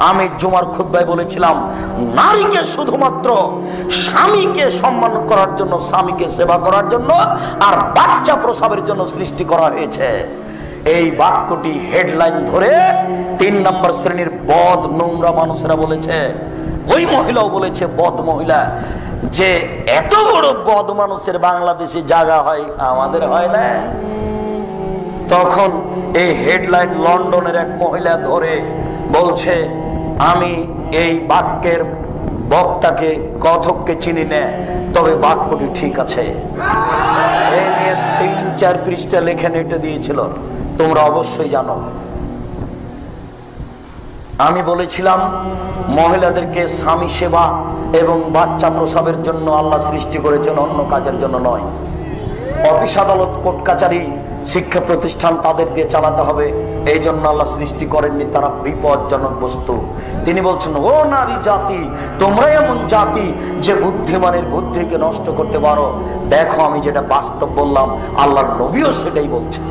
আমি জুমার খুতবায় বলেছিলাম, নারীকে শুধুমাত্র স্বামীকে সম্মান করার জন্য, স্বামীকে সেবা করার জন্য আর বাচ্চা প্রসবের জন্য সৃষ্টি করা হয়েছে। এই বাক্যটি হেডলাইন ধরে 3 নম্বর শ্রেণীর বদ নোংরা মানুষরা বলেছে, ওই মহিলাও বলেছে, বদ মহিলা, যে এত বড় বদ মানুষের বাংলাদেশে জায়গা হয়, আমাদের হয় না। তখন এই হেডলাইন লন্ডনের এক মহিলা ধরে বলছে, আমি এই বাক্যের বক্তাকে, কথককে চিনি না, তবে বাক্যটি ঠিক আছে। এই নিয়ে 3-4 পৃষ্ঠা লেখে নেটে দিয়েছিল, তোমরা অবশ্যই জানো। আমি বলেছিলাম, মহিলাদেরকে স্বামী সেবা এবং বাচ্চা প্রসবের জন্য আল্লাহ সৃষ্টি করেছেন, অন্য কাজের জন্য নয়। অফিস আদালত, কোর্ট কাচারি, শিক্ষা প্রতিষ্ঠান তাদের দিয়ে চালাতে হবে, এই জন্য আল্লাহ সৃষ্টি করেননি, তারা বিপজ্জনক বস্তু। তিনি বলছেন, ও নারী জাতি, তোমরা এমন জাতি যে বুদ্ধিমানের বুদ্ধিকে নষ্ট করতে পারো। দেখো, আমি যেটা বাস্তব বললাম, আল্লাহর নবীও সেটাই বলছেন।